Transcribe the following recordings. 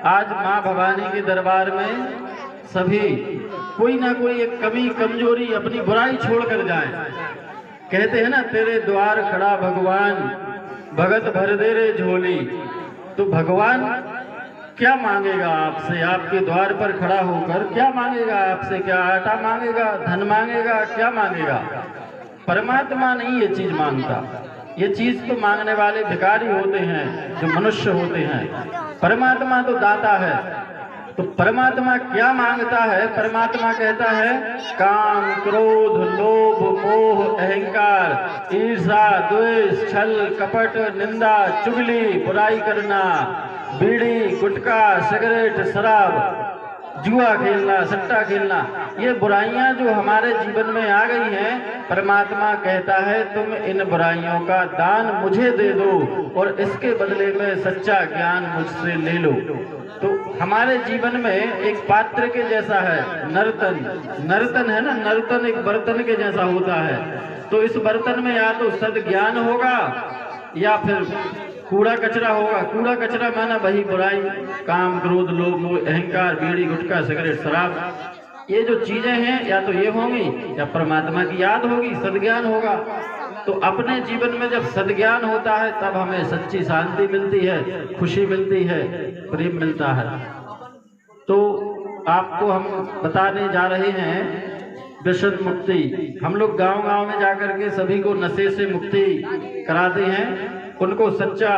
आज माँ भवानी के दरबार में सभी कोई ना कोई एक कमी कमजोरी अपनी बुराई छोड़कर जाए। कहते हैं ना, तेरे द्वार खड़ा भगवान, भगत भर दे रे झोली। तो भगवान क्या मांगेगा आपसे? आपके द्वार पर खड़ा होकर क्या मांगेगा आपसे? क्या आटा मांगेगा, धन मांगेगा, क्या मांगेगा? परमात्मा नहीं ये चीज मांगता। ये चीज तो मांगने वाले भिखारी होते हैं, जो मनुष्य होते हैं। परमात्मा तो दाता है। तो परमात्मा क्या मांगता है? परमात्मा कहता है काम, क्रोध, लोभ, मोह, अहंकार, ईर्ष्या, द्वेष, छल, कपट, निंदा, चुगली, बुराई करना, बीड़ी, गुटखा, सिगरेट, शराब, जुआ खेलना, सट्टा खेलना, ये बुराइयां जो हमारे जीवन में आ गई हैं, परमात्मा कहता है तुम इन बुराइयों का दान मुझे दे दो और इसके बदले में सच्चा ज्ञान मुझसे ले लो। तो हमारे जीवन में एक पात्र के जैसा है नर्तन है ना, नर्तन एक बर्तन के जैसा होता है। तो इस बर्तन में या तो सद्ज्ञान होगा या फिर कूड़ा कचरा होगा। कूड़ा कचरा माना वही बुराई, काम, क्रोध, लोभ, मोह, अहंकार, बीड़ी, गुटखा, सिगरेट, शराब, ये जो चीजें हैं या तो ये होंगी या परमात्मा की याद होगी, सद्ज्ञान होगा। तो अपने जीवन में जब सद्ज्ञान होता है तब हमें सच्ची शांति मिलती है, खुशी मिलती है, प्रेम मिलता है। तो आपको हम बताने जा रहे हैं व्यसन मुक्ति। हम लोग गांव-गांव में जाकर के सभी को नशे से मुक्ति कराते हैं, उनको सच्चा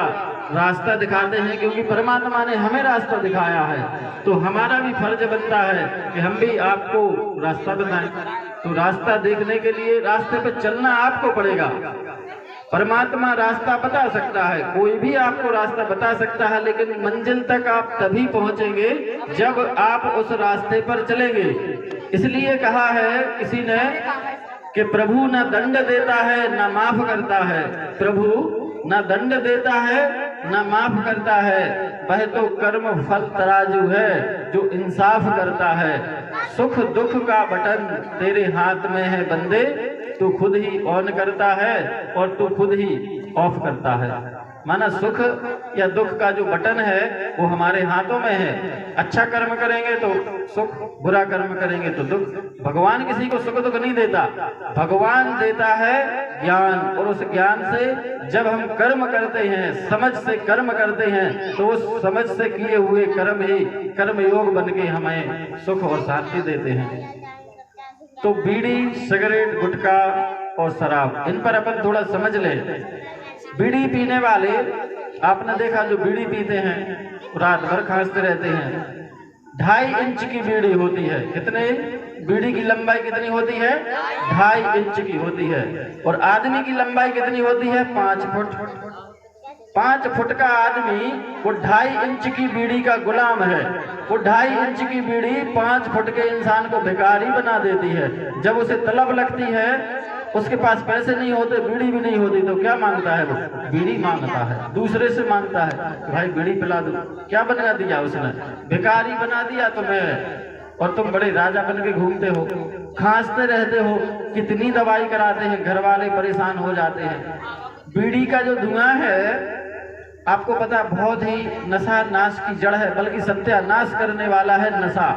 रास्ता दिखाते हैं, क्योंकि परमात्मा ने हमें रास्ता दिखाया है। तो हमारा भी फर्ज बनता है कि हम भी आपको रास्ता बताएं। तो रास्ता देखने के लिए रास्ते पे चलना आपको पड़ेगा। परमात्मा रास्ता बता सकता है, कोई भी आपको रास्ता बता सकता है, लेकिन मंजिल तक आप तभी पहुंचेंगे जब आप उस रास्ते पर चलेंगे। इसलिए कहा है किसी ने कि प्रभु न दंड देता है न माफ करता है। प्रभु न दंड देता है न माफ करता है, वह तो कर्म फल तराजू है जो इंसाफ करता है। सुख दुख का बटन तेरे हाथ में है बंदे, तू खुद ही ऑन करता है और तू खुद ही ऑफ करता है। माना सुख या दुख का जो बटन है वो हमारे हाथों में है। अच्छा कर्म करेंगे तो सुख, बुरा कर्म करेंगे तो दुख। भगवान किसी को सुख दुख नहीं देता, भगवान देता है ज्ञान। और उस ज्ञान से जब हम कर्म करते हैं, समझ से कर्म करते हैं, तो उस समझ से किए हुए कर्म ही कर्म योग बन के हमें सुख और शांति देते हैं। तो बीड़ी, सिगरेट, गुटखा और शराब, इन पर अपन थोड़ा समझ लें। बीड़ी पीने वाले आपने देखा, जो बीड़ी पीते हैं रात भर खांसते रहते हैं। 2.5 इंच की बीड़ी होती है। कितने? बीड़ी की लंबाई कितनी होती है? 2.5 इंच की होती है। और आदमी की लंबाई कितनी होती है? 5 फुट। 5 फुट का आदमी वो 2.5 इंच की बीड़ी का गुलाम है। वो 2.5 इंच की बीड़ी 5 फुट के इंसान को भिखारी बना देती है। जब उसे तलब लगती है, उसके पास पैसे नहीं होते, बीड़ी भी नहीं होती, तो क्या मांगता है? वो बीड़ी मांगता है, दूसरे से मांगता है, भाई बीड़ी पिला दो। क्या बना दिया उसने? भिखारी बना दिया तुम्हें। और तुम बड़े राजा बन के घूमते हो, खांसते रहते हो, कितनी दवाई कराते हैं, घर वाले परेशान हो जाते हैं। बीड़ी का जो धुआं है, आपको पता, बहुत ही नशा नाश की जड़ है, बल्कि सत्यानाश करने वाला है नशा।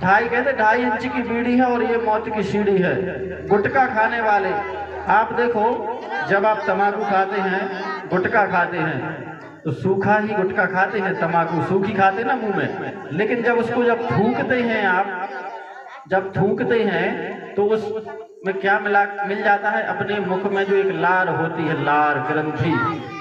2.5 इंच की बीड़ी है और ये मौत की सीढ़ी है। गुटखा खाने वाले आप देखो, जब आप तम्बाकू खाते हैं, गुटखा खाते हैं, तो सूखा ही गुटखा खाते हैं, तम्बाकू सूखी खाते ना मुंह में। लेकिन जब उसको जब थूकते हैं आप, जब थूकते हैं तो उसमें क्या मिल जाता है? अपने मुख में जो एक लार होती है, लार ग्रंथि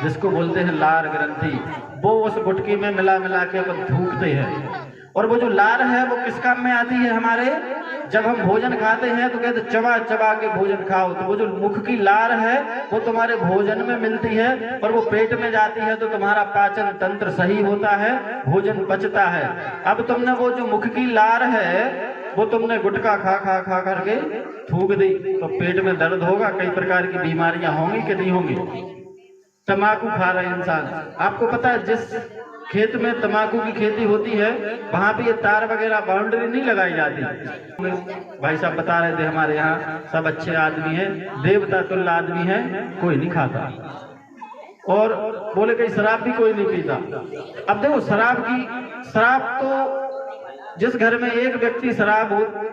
जिसको बोलते हैं लार ग्रंथि, वो उस गुटकी में मिला के अपन थूकते हैं। और वो जो लार है वो किस काम में आती है हमारे? जब हम भोजन खाते हैं तो कहते चबा चबा के भोजन खाओ। तो वो जो मुख की लार है वो तुम्हारे भोजन में मिलती है और वो पेट में जाती है, तो तुम्हारा पाचन तंत्र सही होता है, भोजन पचता है। अब तुमने वो जो मुख की लार है वो तुमने गुटखा खा करके थूक दी, तो पेट में दर्द होगा, कई प्रकार की बीमारियां होंगी कि नहीं होंगी? तम्बाकू खा रहे इंसान, आपको पता है जिस खेत में तम्बाकू की खेती होती है वहां पे ये तार वगैरह बाउंड्री नहीं लगाई जाती। भाई साहब बता रहे थे हमारे यहाँ सब अच्छे आदमी हैं, देवता तुल्य आदमी है, कोई नहीं खाता। और बोले कहीं शराब भी कोई नहीं पीता। अब देखो शराब तो जिस घर में एक व्यक्ति शराब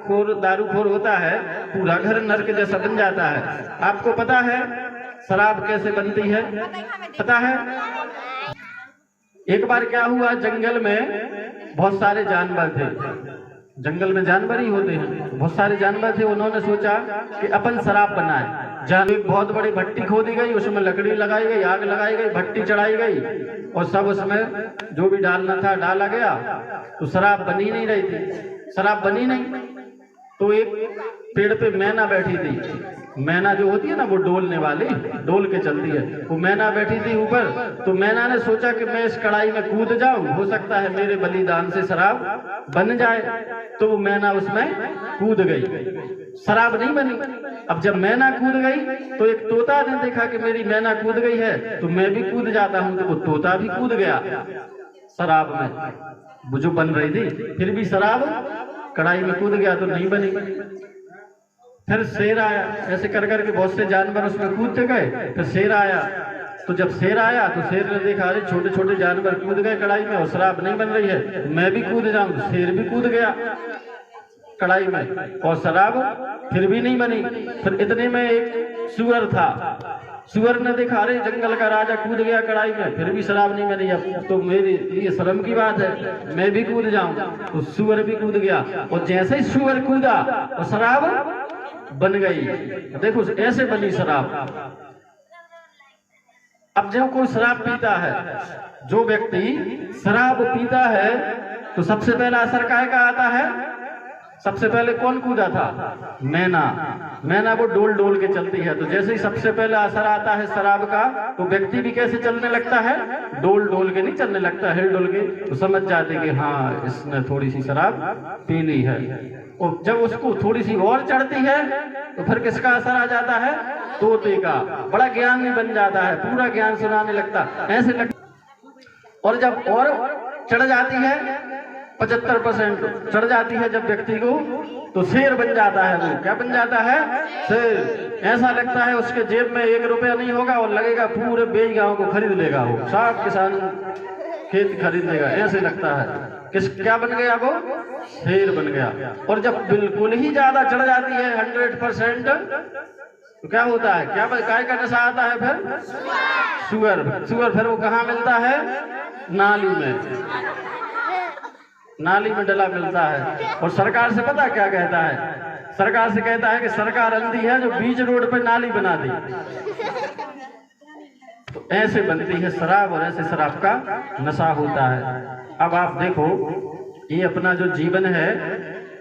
खोर दारूखोर होता है पूरा घर नर्क जैसा बन जाता है। आपको पता है शराब कैसे बनती है? पता है? एक बार क्या हुआ, जंगल में बहुत सारे जानवर थे। जंगल में जानवर ही होते हैं, बहुत सारे जानवर थे। उन्होंने सोचा कि अपन शराब बनाए। जहाँ एक बहुत बड़ी भट्टी खोदी गई, उसमें लकड़ी लगाई गई, आग लगाई गई, भट्टी चढ़ाई गई और सब उसमें जो भी डालना था डाला गया। तो शराब बनी नहीं रही थी, शराब बनी नहीं। तो एक पेड़ पे मैना बैठी थी। मैना जो होती है ना वो डोलने वाली, डोल के चलती है, वो मैना बैठी थी ऊपर। तो मैना ने सोचा कि मैं इस कढ़ाई में कूद जाऊं, हो सकता है मेरे बलिदान से शराब बन जाए। तो वो मैना उसमें कूद गई, शराब नहीं बनी। अब जब मैना कूद गई तो एक तोता ने देखा कि मेरी मैना कूद गई है तो मैं भी कूद जाता हूं। तो वो तोता भी कूद गया शराब में, वो जो बन रही थी, फिर भी शराब कढ़ाई में कूद गया तो नहीं बनी। फिर शेर आया, ऐसे कर करके बहुत से जानवर उसमें कूदते गए। फिर शेर आया, तो जब शेर आया तो शेर ने देखा अरे छोटे छोटे जानवर कूद गए कढ़ाई में और शराब नहीं बन रही है, मैं भी कूद जाऊं। तो शेर भी कूद गया कढ़ाई में और शराब फिर भी नहीं बनी। फिर इतने में एक सुअर था, सुअर ने देखा अरे जंगल का राजा कूद गया कढ़ाई में, फिर भी शराब नहीं बनी। अब तो मेरे लिए शर्म की बात है, मैं भी कूद जाऊं। तो सुअर भी कूद गया और जैसे ही सुअर कूदा और शराब बन गई। देखो ऐसे बनी शराब। अब जब कोई शराब पीता है, जो व्यक्ति शराब पीता है तो सबसे पहला असर काहे का आता है? सबसे पहले कौन कूदा था? मैना। मैना वो डोल डोल के चलती है। तो जैसे ही सबसे पहला असर आता है शराब का तो व्यक्ति भी कैसे चलने लगता है? डोल डोल के नहीं चलने लगता, हिल डोल के। तो समझ जाते कि हाँ इसने थोड़ी सी शराब पी ली है। और जब उसको थोड़ी सी और चढ़ती है तो फिर किसका असर आ जाता है? तोते का। बड़ा ज्ञानी बन जाता है, पूरा ज्ञान सुनाने लगता ऐसे लगता। और जब और चढ़ जाती है 75% चढ़ जाती है जब व्यक्ति को, तो शेर बन जाता है। वो क्या बन जाता है? शेर। ऐसा लगता है उसके जेब में 1 रुपया नहीं होगा और लगेगा पूरे बेच गांव को खरीद लेगा, वो सब किसान खेत खरीद लेगा, ऐसे लगता है। क्या बन गया? वो शेर बन गया। और जब बिल्कुल ही ज्यादा चढ़ जाती है 100% तो क्या होता है? क्या काय का नशा आता है? फिर सुअर। सुअर फिर वो कहाँ मिलता है? नाली में, नाली में डला मिलता है। और सरकार से पता क्या कहता है? सरकार से कहता है कि सरकार अंधी है जो बीच रोड पे नाली बना दी। तो ऐसे बनती है शराब और ऐसे शराब का नशा होता है। अब आप देखो ये अपना जो जीवन है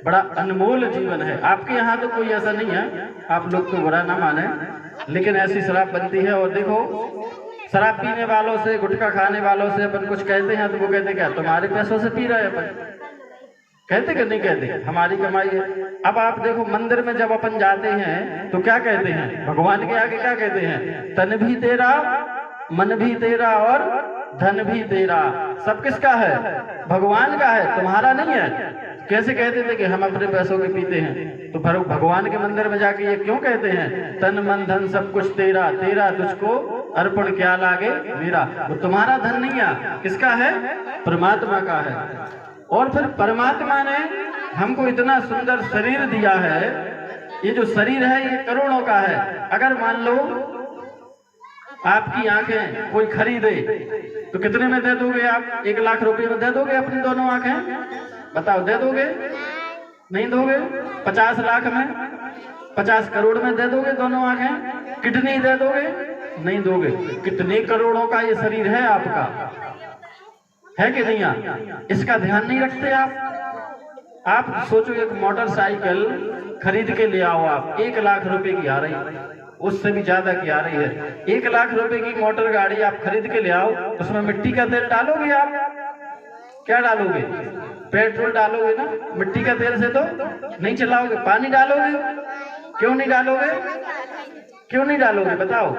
बड़ा अनमोल जीवन है। आपके यहाँ तो कोई ऐसा नहीं है, आप लोग तो बुरा ना माने, लेकिन ऐसी शराब बनती है। और देखो शराब पीने वालों से, गुटखा खाने वालों से अपन कुछ कहते हैं तो वो कहते क्या तुम्हारे पैसों से पी रहे हैं अपन? कहते कि नहीं कहते? हमारी कमाई है। अब आप देखो मंदिर में जब अपन जाते हैं तो क्या कहते हैं? भगवान के आगे क्या कहते हैं? तन भी तेरा, मन भी तेरा और धन भी तेरा। सब किसका है? भगवान का है, तुम्हारा नहीं है। कैसे कहते थे कि हम अपने पैसों के पीते हैं? तो फिर भगवान के मंदिर में जाके ये क्यों कहते हैं? तन मन धन सब कुछ तेरा, तेरा तुझको अर्पण क्या लागे मेरा। वो तुम्हारा धन नहीं है, किसका है? परमात्मा का है। और फिर परमात्मा ने हमको इतना सुंदर शरीर दिया है। ये जो शरीर है ये करोड़ों का है। अगर मान लो आपकी आंखें कोई खरीदे तो कितने में दे दोगे आप? 1 लाख रुपए में दे दोगे अपनी दोनों आंखें? बताओ, दे दोगे? नहीं दोगे। 50 लाख में, 50 करोड़ में दे दोगे दोनों आंखें? किडनी दे दोगे? नहीं दोगे। कितने करोड़ों का ये शरीर है आपका, है कि नहीं? इसका ध्यान नहीं रखते आप सोचो एक मोटरसाइकिल खरीद के ले आओ आप, 1 लाख रुपए की आ रही है, उससे भी ज्यादा की आ रही है। 1 लाख रुपए की मोटर गाड़ी आप खरीद के ले आओ, उसमें मिट्टी का तेल डालोगे आप? क्या डालोगे? पेट्रोल डालोगे ना। मिट्टी का तेल से तो नहीं चलाओगे। पानी डालोगे? क्यों नहीं डालोगे? क्यों नहीं डालोगे बताओ?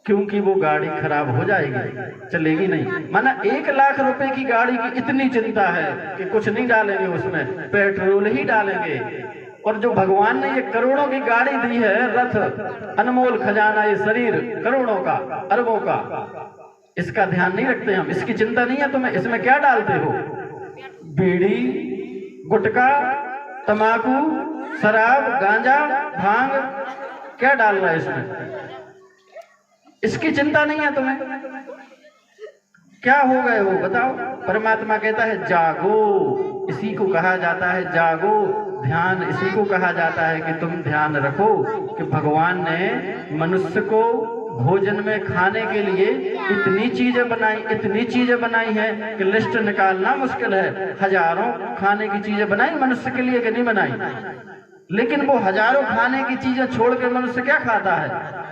क्योंकि वो गाड़ी खराब हो जाएगी, चलेगी नहीं। माना 1 लाख रुपए की गाड़ी की इतनी चिंता है कि कुछ नहीं डालेंगे उसमें, पेट्रोल ही डालेंगे और जो भगवान ने ये करोड़ों की गाड़ी दी है, रथ, अनमोल खजाना, ये शरीर करोड़ों का, अरबों का, इसका ध्यान नहीं रखते हम, इसकी चिंता नहीं है तुम्हें। इसमें क्या डालते हो? बीड़ी, गुटखा, तंबाकू, शराब, गांजा, भांग, क्या डाल रहा है इसमें? इसकी चिंता नहीं है तुम्हें। क्या हो गए हो बताओ? परमात्मा कहता है जागो, इसी को कहा जाता है जागो, ध्यान इसी को कहा जाता है कि तुम ध्यान रखो कि भगवान ने मनुष्य को भोजन में खाने के लिए इतनी चीजें बनाई है कि लिस्ट निकालना मुश्किल है। हजारों खाने की चीजें बनाई मनुष्य के लिए कि नहीं बनाई? लेकिन वो हजारों खाने की चीजें छोड़ के मनुष्य क्या खाता है?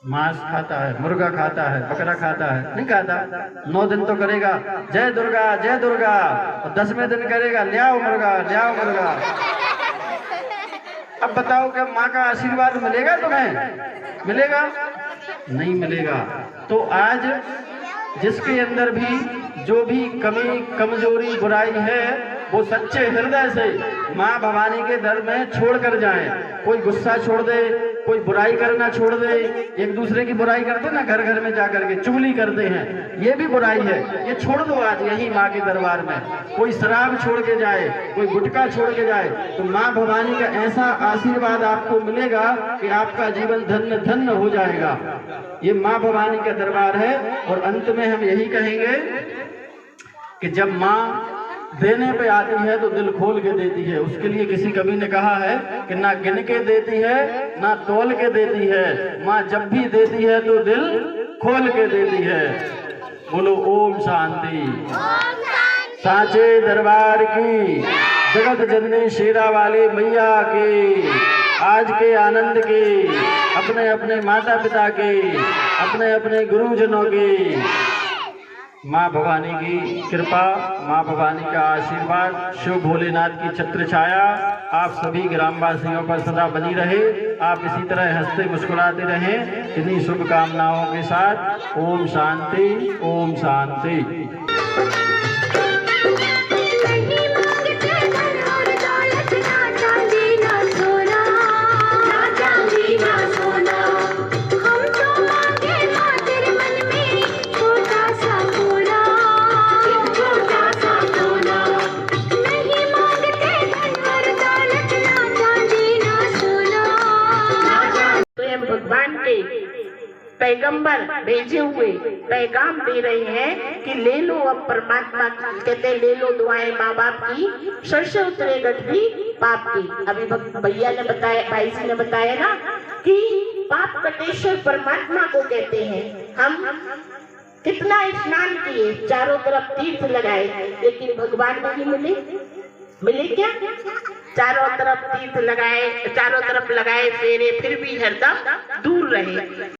मांस खाता है, मुर्गा खाता है, बकरा खाता है? नहीं खाता। 9 दिन तो करेगा जय दुर्गा जय दुर्गा, और 10वें दिन करेगा ले आओ मुर्गा ले आओ मुर्गा। अब बताओ क्या माँ का आशीर्वाद मिलेगा तुम्हें? मिलेगा? नहीं मिलेगा। तो आज जिसके अंदर भी जो भी कमी, कमजोरी, बुराई है, वो सच्चे हृदय से माँ भवानी के दर में छोड़ कर जाए। कोई गुस्सा छोड़ दे, कोई बुराई करना छोड़ दे। एक दूसरे की बुराई करते ना, घर घर में जाकर के चुगली करते हैं, ये भी बुराई है, ये छोड़ दो आज यही माँ के दरबार में। कोई शराब छोड़ के जाए, कोई गुटखा छोड़ के जाए, तो माँ भवानी का ऐसा आशीर्वाद आपको मिलेगा कि आपका जीवन धन्य धन्य हो जाएगा। ये माँ भवानी का दरबार है। और अंत में हम यही कहेंगे कि जब माँ देने पे आती है तो दिल खोल के देती है। उसके लिए किसी कवि ने कहा है कि ना गिन के देती है ना तोल के देती है, माँ जब भी देती है तो दिल खोल के देती है। बोलो ओम शांति। साचे दरबार की, जगत जननी शेरा वाली मैया की, आज के आनंद की, अपने अपने माता पिता की, अपने अपने गुरुजनों की, माँ भवानी की कृपा, माँ भवानी का आशीर्वाद, शिव भोलेनाथ की छत्र छाया आप सभी ग्रामवासियों पर सदा बनी रहे। आप इसी तरह हंसते मुस्कुराते रहें। इन्हीं शुभकामनाओं के साथ ओम शांति ओम शांति। पैगंबर भेजे हुए पैगाम दे रहे हैं कि ले लो अब परमात्मा की, कहते ले लो दुआएं माँ बाप की, शर्ष उतरे गठरी पाप की। अभी भैया ने बताया, भाई जी ने बताया ना कि पाप कटेश्वर परमात्मा को कहते हैं। हम कितना स्नान किए, चारों तरफ तीर्थ लगाए, लेकिन भगवान नहीं मिले क्या? चारों तरफ तीर्थ लगाए, चारों तरफ लगाए फेरे, फिर भी हरदम दूर रहे।